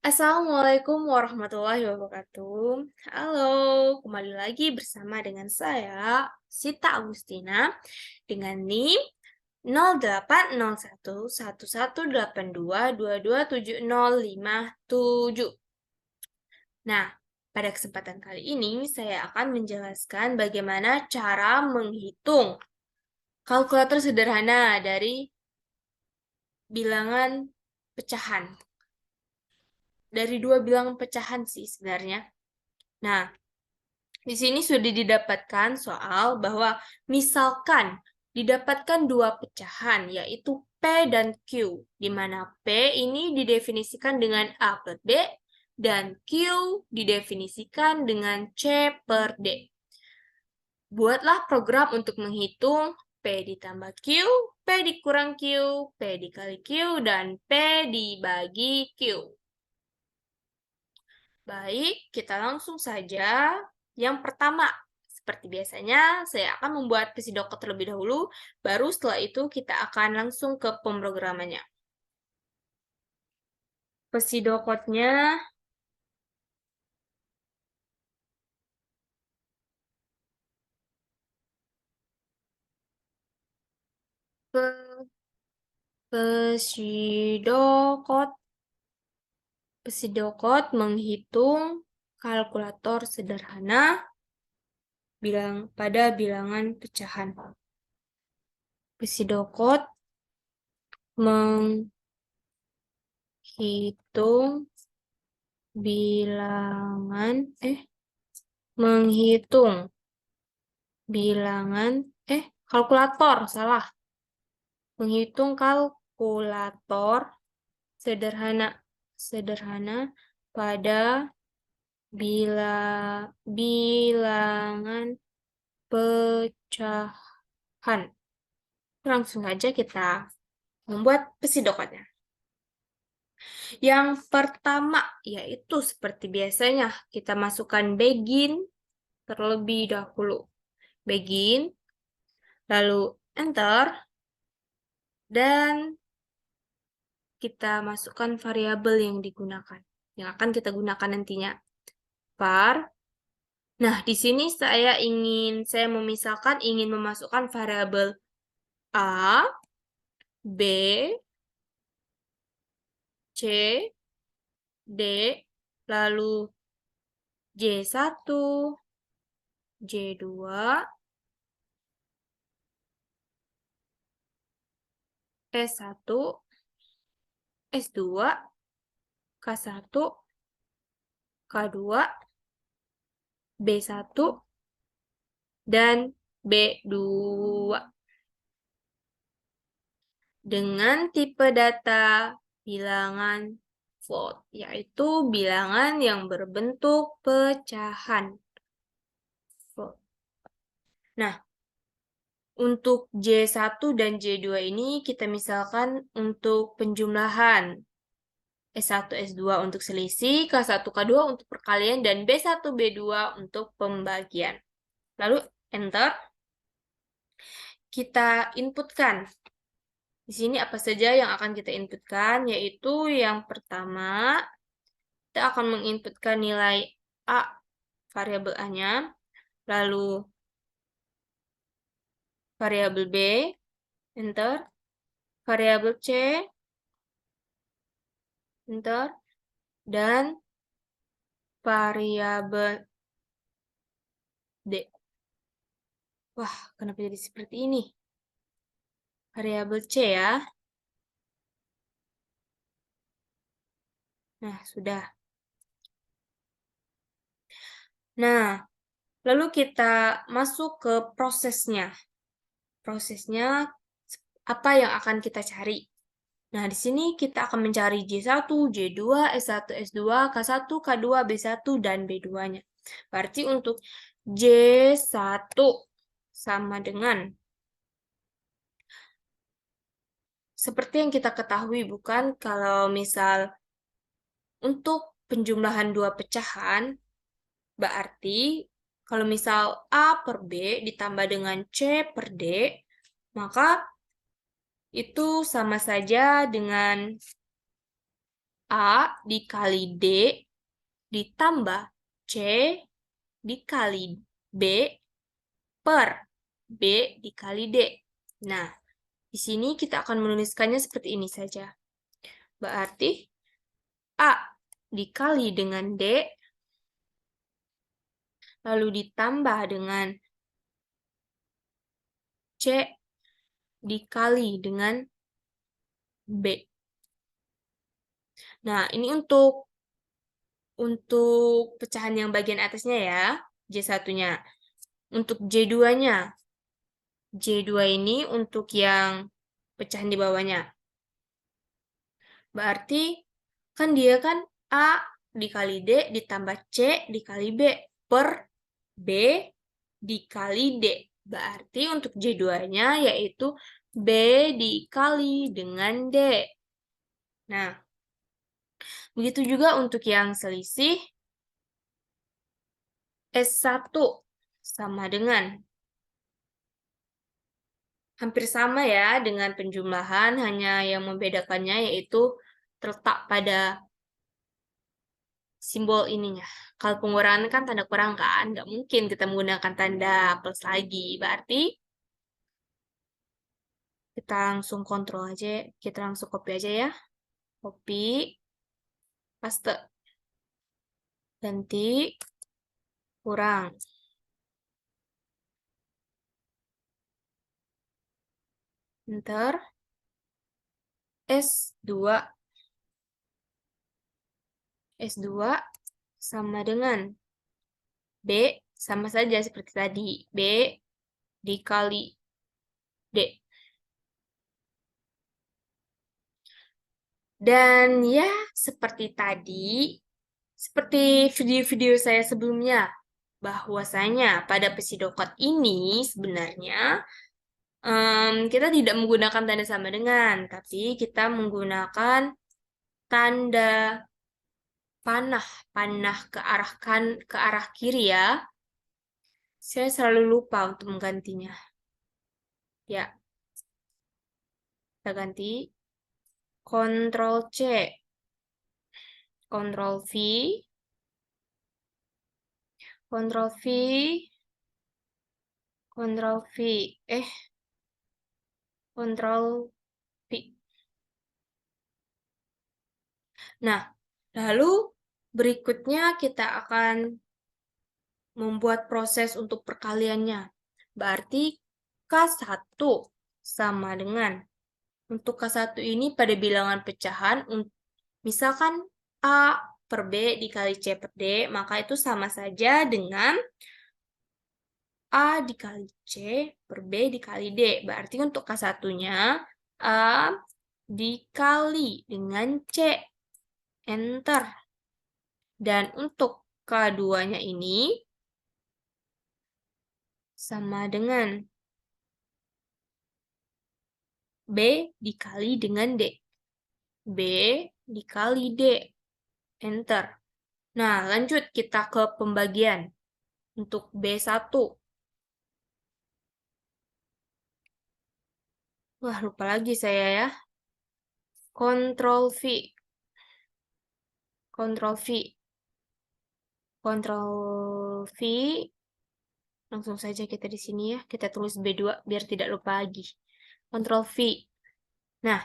Assalamualaikum warahmatullahi wabarakatuh. Halo, kembali lagi bersama dengan saya, Sita Agustina, dengan NIM 08011182227057. Nah, pada kesempatan kali ini saya akan menjelaskan bagaimana cara menghitung kalkulator sederhana dari bilangan pecahan. Dari dua bilangan pecahan sih sebenarnya. Nah, di sini sudah didapatkan soal bahwa misalkan didapatkan dua pecahan, yaitu P dan Q, di mana P ini didefinisikan dengan A per B, dan Q didefinisikan dengan C per D. Buatlah program untuk menghitung P ditambah Q, P dikurang Q, P dikali Q, dan P dibagi Q. Baik, kita langsung saja. Yang pertama, seperti biasanya, saya akan membuat Psidoket terlebih dahulu, baru setelah itu kita akan langsung ke pemrogramannya. Psidokotnya Psidokot menghitung kalkulator sederhana pada bilangan pecahan. Psidokot menghitung kalkulator, salah. Menghitung kalkulator sederhana pada bilangan pecahan. Langsung saja kita membuat psidokotnya. Yang pertama, yaitu seperti biasanya, kita masukkan begin terlebih dahulu. Begin, lalu enter, dan kita masukkan variabel yang digunakan, yang akan kita gunakan nantinya. Var. Nah, di sini saya memisahkan, ingin memasukkan variabel A, B, C, D, lalu J1, J2, S1, S2, K1, K2, B1, dan B2. Dengan tipe data bilangan float, yaitu bilangan yang berbentuk pecahan. Nah, untuk J1 dan J2 ini kita misalkan untuk penjumlahan. S1, S2 untuk selisih, K1, K2 untuk perkalian, dan B1, B2 untuk pembagian. Lalu enter. Kita inputkan. Di sini apa saja yang akan kita inputkan, yaitu yang pertama, kita akan menginputkan nilai A, variabel A-nya, lalu variabel B, enter, variabel C, enter, dan variabel D. Wah, kenapa jadi seperti ini? Variabel C ya. Nah, sudah. Nah, lalu kita masuk ke prosesnya. Prosesnya apa yang akan kita cari? Nah, di sini kita akan mencari J1, J2, S1, S2, K1, K2, B1, dan B2-nya. Berarti untuk J1 sama dengan, seperti yang kita ketahui bukan, kalau misal untuk penjumlahan dua pecahan, berarti kalau misal A per B ditambah dengan C per D, maka itu sama saja dengan A dikali D ditambah C dikali B per B dikali D. Nah, di sini kita akan menuliskannya seperti ini saja. Berarti A dikali dengan D, lalu ditambah dengan C dikali dengan B. Nah, ini untuk pecahan yang bagian atasnya ya, J1-nya. Untuk J2-nya, J2 ini untuk yang pecahan di bawahnya. Berarti kan dia kan A dikali D ditambah C dikali B per B dikali D. Berarti untuk J2-nya yaitu B dikali dengan D. Nah, begitu juga untuk yang selisih S1 sama dengan hampir sama ya dengan penjumlahan, hanya yang membedakannya yaitu terletak pada simbol ininya. Kalau pengurangan kan tanda kurang kan, nggak mungkin kita menggunakan tanda plus lagi. Berarti kita langsung kontrol aja, kita langsung copy aja ya. Copy, paste. Ganti, kurang. Enter. S2. S2 sama dengan B, sama saja seperti tadi. B dikali D. Dan ya, seperti tadi, seperti video-video saya sebelumnya, bahwasanya pada pseudocode ini sebenarnya kita tidak menggunakan tanda sama dengan, tapi kita menggunakan tanda panah, panah ke arah kiri ya. Saya selalu lupa untuk menggantinya. Ya, kita ganti. Ctrl C, Ctrl V, Ctrl V, Ctrl V, Ctrl V. Nah, lalu berikutnya kita akan membuat proses untuk perkaliannya. Berarti K1 sama dengan, untuk K1 ini pada bilangan pecahan, misalkan A per B dikali C per D, maka itu sama saja dengan A dikali C per B dikali D. Berarti untuk K1-nya, A dikali dengan C. Enter. Dan untuk K2-nya ini, sama dengan B dikali dengan D. B dikali D. Enter. Nah, lanjut kita ke pembagian. Untuk B1. Wah, lupa lagi saya ya. Ctrl V. Ctrl V. Ctrl V. Langsung saja kita di sini ya. Kita tulis B2 biar tidak lupa lagi. Ctrl V. Nah,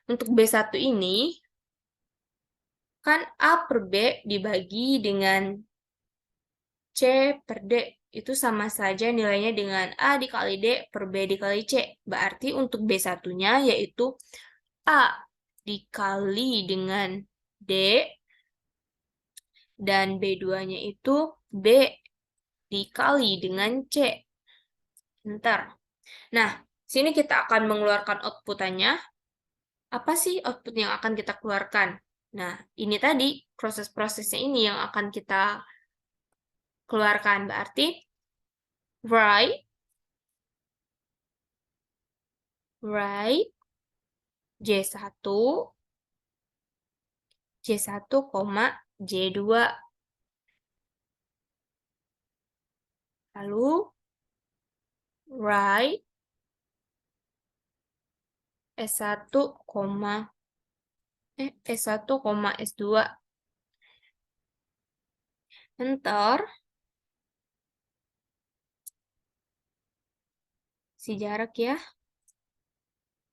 untuk B1 ini, kan A per B dibagi dengan C per D. Itu sama saja nilainya dengan A dikali D per B dikali C. Berarti untuk B1-nya yaitu A dikali dengan D, dan B2-nya itu B dikali dengan C. Enter. Nah, sini kita akan mengeluarkan outputannya. Apa sih output yang akan kita keluarkan? Nah, ini tadi proses-prosesnya ini yang akan kita keluarkan. Berarti write J1, J2. Lalu write S1, S1, S2. Enter. Si jarak ya,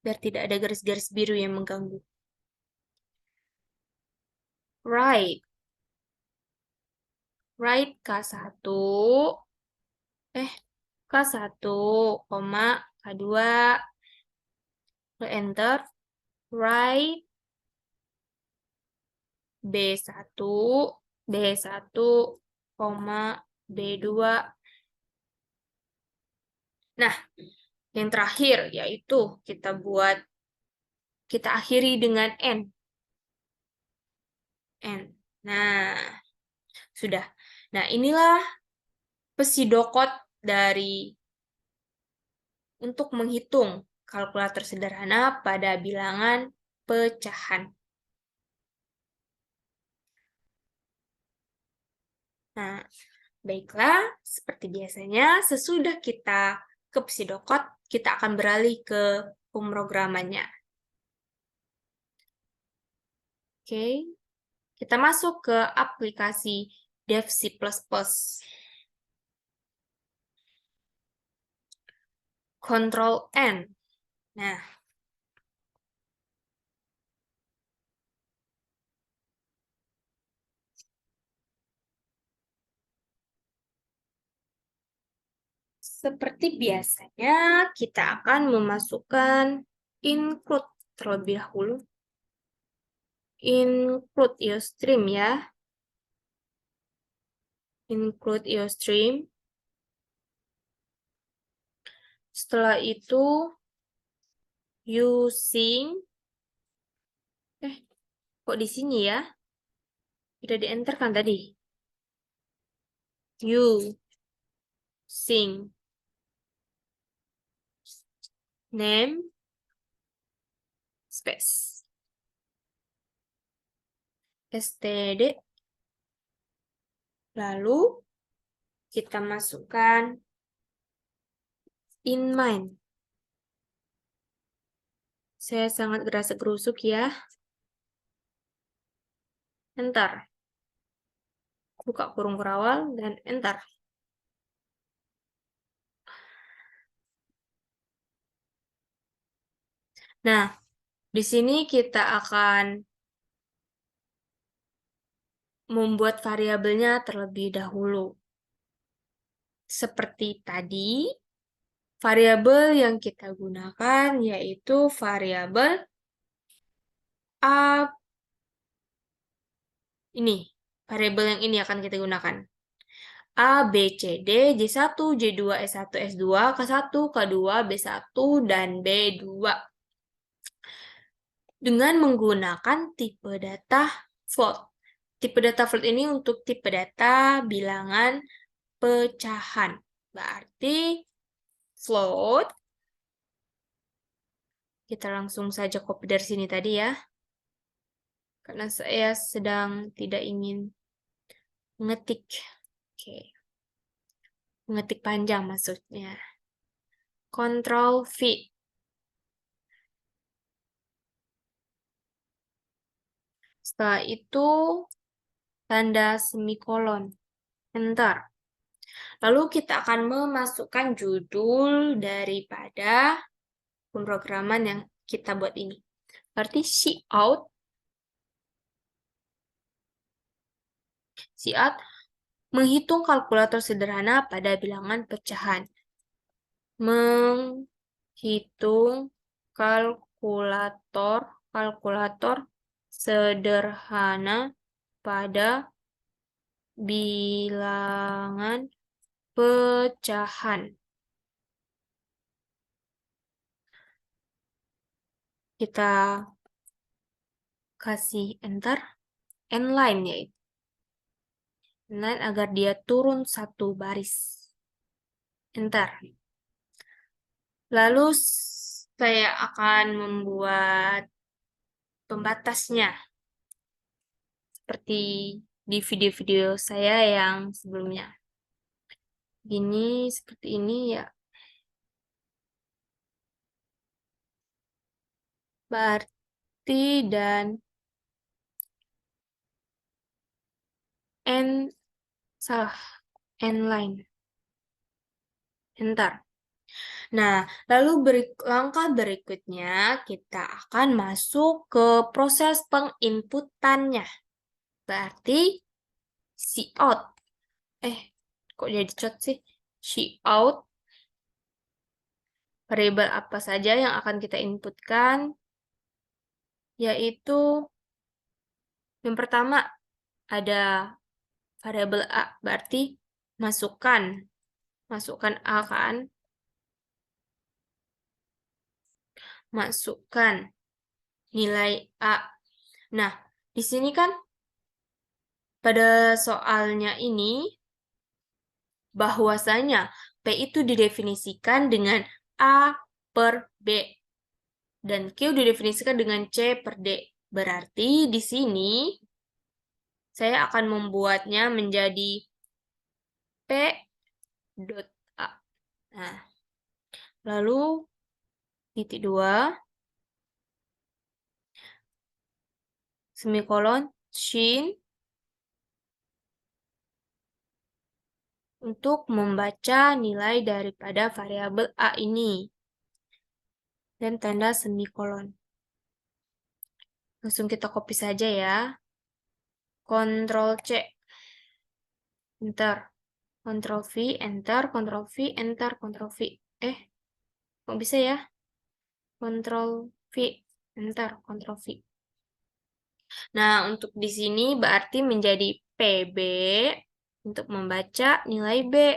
biar tidak ada garis-garis biru yang mengganggu. Right. Right K1. K1, K2. Enter. Right B1, B1, B2. Nah, yang terakhir yaitu kita akhiri dengan N. N. Nah, sudah. Nah, inilah pseudocode untuk menghitung kalkulator sederhana pada bilangan pecahan. Nah, baiklah, seperti biasanya, sesudah kita ke pseudocode, kita akan beralih ke pemrogramannya. Oke, kita masuk ke aplikasi Dev C++. Ctrl N. Nah, seperti biasanya, kita akan memasukkan include terlebih dahulu. Include IOStream ya. Include IOStream. Setelah itu, using. Kok di sini ya? Udah di-enter kan tadi? Using. Name. Space. std. Lalu, kita masukkan in mind. Saya sangat gerasa gerusuk ya. Enter. Buka kurung kerawal dan enter. Nah, di sini kita akan membuat variabelnya terlebih dahulu. Seperti tadi, variabel yang kita gunakan yaitu variabel A. Ini, variabel yang ini akan kita gunakan. A, B, C, D, J1, J2, S1, S2, K1, K2, B1, dan B2. Dengan menggunakan tipe data float. Tipe data float ini untuk tipe data bilangan pecahan. Berarti float, kita langsung saja copy dari sini tadi ya. Karena saya sedang tidak ingin mengetik. Oke. Mengetik panjang maksudnya. Ctrl V. Setelah itu, tanda semikolon. Enter. Lalu kita akan memasukkan judul daripada pemrograman yang kita buat ini. Berarti cout menghitung kalkulator sederhana pada bilangan pecahan. Menghitung kalkulator sederhana pada bilangan pecahan. Kita kasih enter, N-line yaitu. N-line agar dia turun satu baris. Enter. Lalu saya akan membuat pembatasnya. Seperti di video-video saya yang sebelumnya. Gini, seperti ini ya. Berarti dan N, salah, N line. Enter. Nah, lalu langkah berikutnya kita akan masuk ke proses penginputannya. Berarti cout. Kok jadi cot sih? Cout. Variabel apa saja yang akan kita inputkan? Yaitu yang pertama ada variabel A, berarti masukkan A kan? Masukkan nilai A. Nah, di sini kan pada soalnya ini bahwasanya P itu didefinisikan dengan A per B dan Q didefinisikan dengan C per D. Berarti di sini saya akan membuatnya menjadi P dot A. Nah, lalu titik 2 semikolon shin untuk membaca nilai daripada variabel A ini. Dan tanda semikolon. Langsung kita copy saja ya. Ctrl C. Enter. Ctrl V, enter, Ctrl V, enter, Ctrl V. Kok bisa ya? Ctrl V, enter, Ctrl V. Nah, untuk di sini berarti menjadi PB untuk membaca nilai B.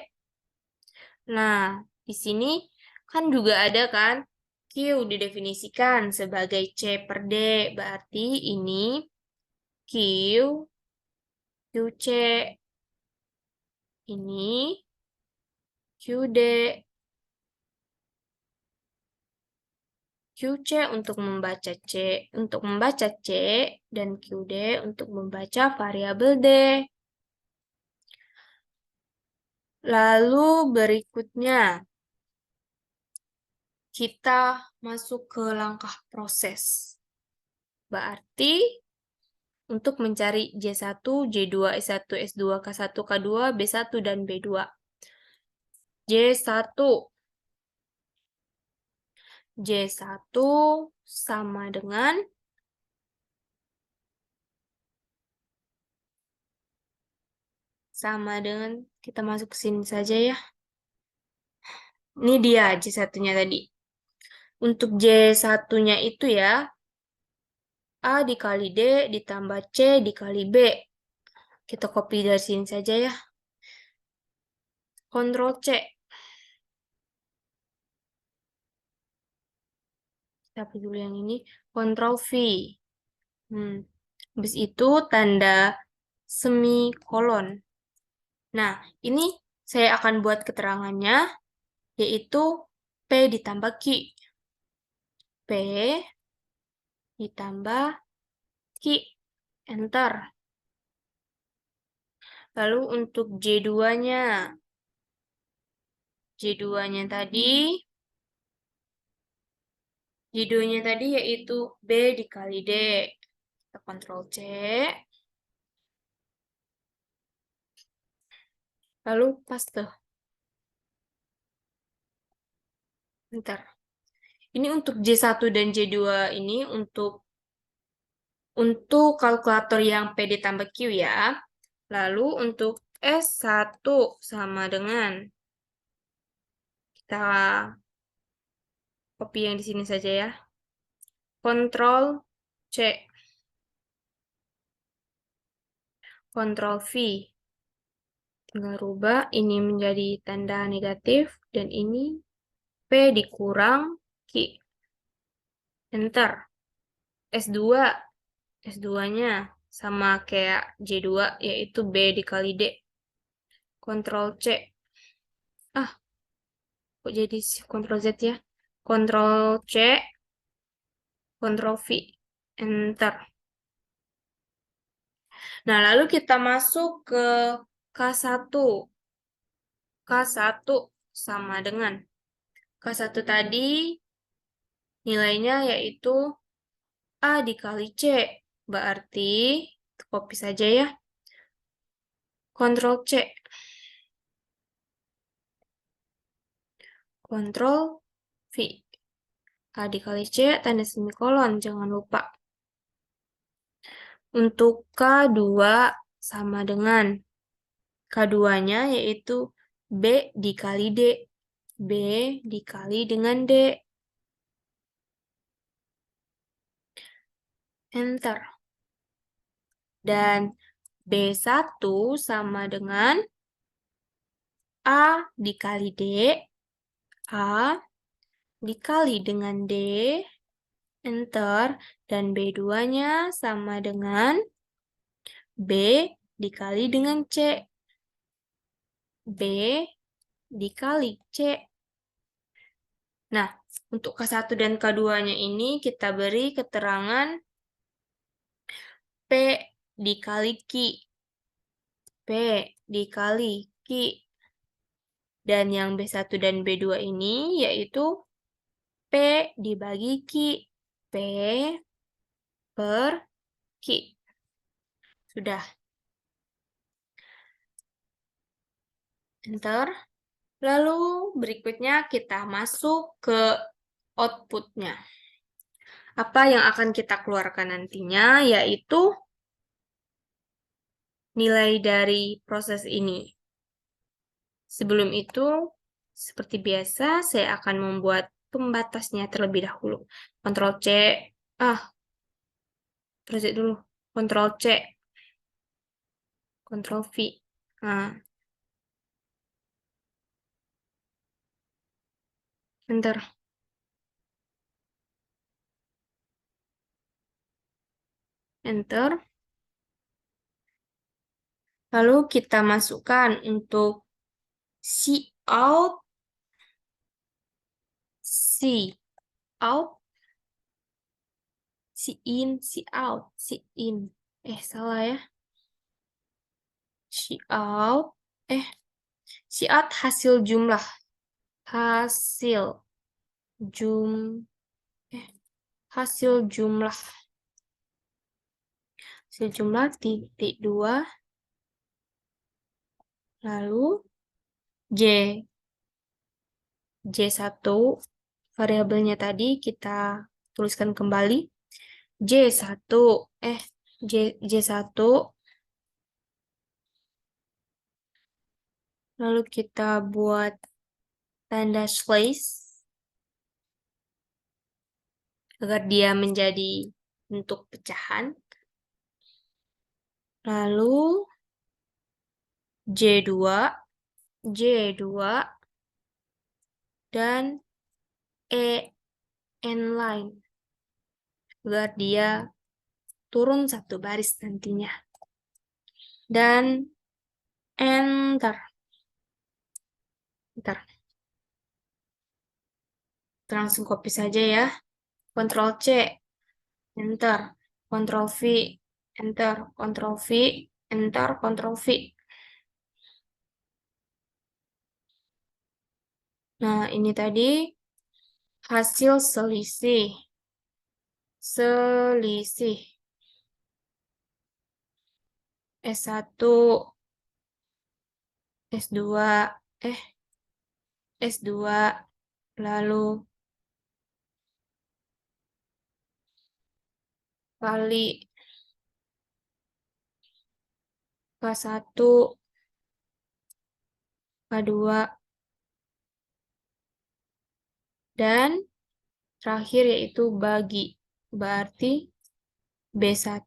Nah, di sini kan juga ada kan Q didefinisikan sebagai C per D. Berarti ini Q, QC. Ini QD. QC untuk membaca C dan QD untuk membaca variabel D. Lalu berikutnya kita masuk ke langkah proses. Berarti untuk mencari J1, J2, S1, S2, K1, K2, B1 dan B2. J1 sama dengan kita masuk ke sini saja ya. Ini dia J1-nya tadi. Untuk J1-nya itu ya, A dikali D ditambah C dikali B. Kita copy dari sini saja ya. Ctrl C. Kita pilih dulu yang ini. Ctrl V. Habis itu tanda semikolon. Nah, ini saya akan buat keterangannya, yaitu P ditambah Q. P ditambah Q. Enter. Lalu untuk J2-nya. J2-nya tadi yaitu B dikali D. Kita Ctrl C. Lalu paste. Bentar. Ini untuk J1 dan J2 ini untuk kalkulator yang P ditambah Q ya. Lalu untuk S1 sama dengan kita copy yang di sini saja ya. Ctrl C. Ctrl V. Tinggal rubah ini menjadi tanda negatif dan ini P dikurang Q. Enter. S2. S2-nya sama kayak J2 yaitu B dikali D. Ctrl C. Kok jadi Ctrl Z ya? Ctrl C, Ctrl V, Enter. Nah, lalu kita masuk ke K1. K1 sama dengan K1 tadi nilainya yaitu A dikali C. Berarti copy saja ya. Kontrol C. Kontrol V. A dikali C, tanda semikolon, jangan lupa. Untuk K2 sama dengan K2-nya yaitu B dikali D. B dikali dengan D. Enter. Dan B1 sama dengan A dikali D. A dikali dengan D. Enter. Dan B2-nya sama dengan B dikali dengan C. B dikali C. Nah, untuk K1 dan K2-nya ini kita beri keterangan P dikali Q. P dikali Q. Dan yang B1 dan B2 ini yaitu P dibagi Q. P per Q. Sudah. Enter. Lalu berikutnya kita masuk ke output-nya. Apa yang akan kita keluarkan nantinya yaitu nilai dari proses ini. Sebelum itu, seperti biasa, saya akan membuat pembatasnya terlebih dahulu. Ctrl C. Terus dulu. Ctrl C. Ctrl V. Nah, enter. Enter. Lalu kita masukkan untuk Cout, Cout, Cout, salah ya. Cout, Cout hasil jumlah. Hasil jumlah. Hasil jumlah titik 2, lalu J1 variabelnya tadi kita tuliskan kembali. J1 lalu kita buat tanda slash agar dia menjadi bentuk pecahan. Lalu J2 dan EN line agar dia turun satu baris nantinya. Dan enter. Kita langsung copy saja ya. Ctrl C, enter. Ctrl V, enter. Ctrl V, enter. Ctrl V. Nah, ini tadi hasil selisih. S1, S2, lalu kali K1, K2, dan terakhir yaitu bagi. Berarti B1,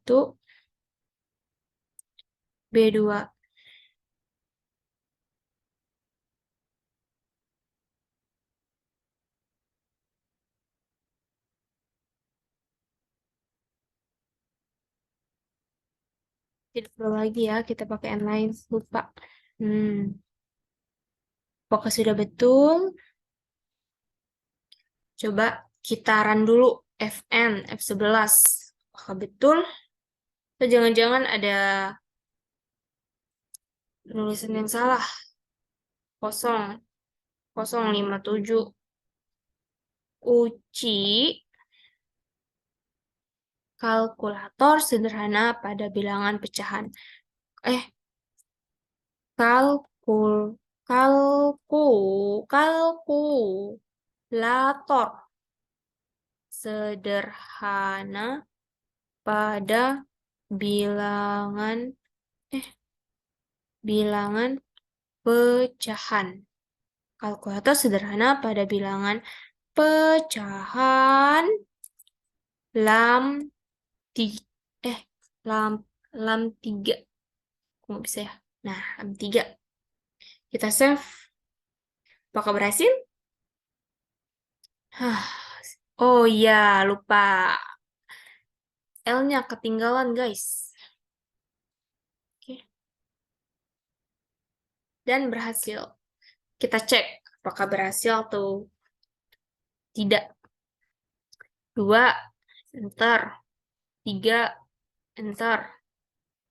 B2. Tidak perlu lagi ya, kita pakai inline, lupa. Apakah sudah betul? Coba kita run dulu Fn, F11. Apakah betul? Atau jangan-jangan ada penulisan yang salah. 0,057. Uji kalkulator sederhana pada bilangan pecahan. kalkulator sederhana pada bilangan pecahan. Kalkulator sederhana pada bilangan pecahan lam 3. Kok bisa ya? Nah, lam 3. Kita save. Apakah berhasil? Oh iya, lupa. L-nya ketinggalan, guys. Oke. Dan berhasil. Kita cek apakah berhasil atau tidak. 2, enter. 3, enter.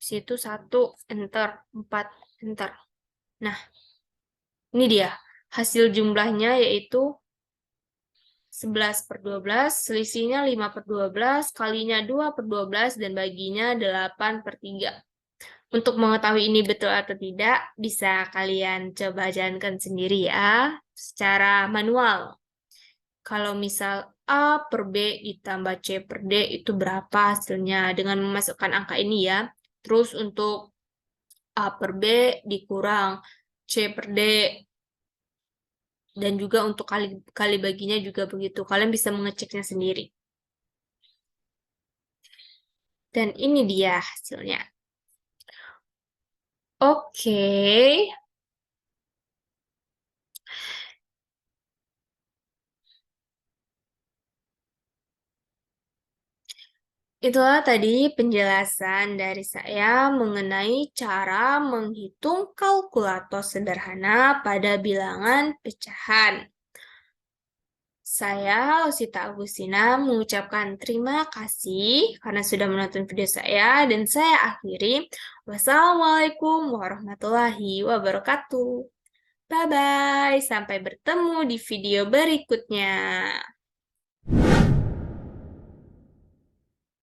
Situ 1, enter. 4, enter. Nah, ini dia. Hasil jumlahnya yaitu 11/12, selisihnya 5/12, kalinya 2/12, dan baginya 8/3. Untuk mengetahui ini betul atau tidak, bisa kalian coba jalankan sendiri ya, secara manual. Kalau misal A per B ditambah C per D itu berapa hasilnya dengan memasukkan angka ini ya. Terus untuk A per B dikurang C per D. Dan juga untuk kali baginya juga begitu. Kalian bisa mengeceknya sendiri. Dan ini dia hasilnya. Oke. Itulah tadi penjelasan dari saya mengenai cara menghitung kalkulator sederhana pada bilangan pecahan. Saya, Losita Agustina, mengucapkan terima kasih karena sudah menonton video saya, dan saya akhiri. Wassalamualaikum warahmatullahi wabarakatuh. Bye-bye, sampai bertemu di video berikutnya.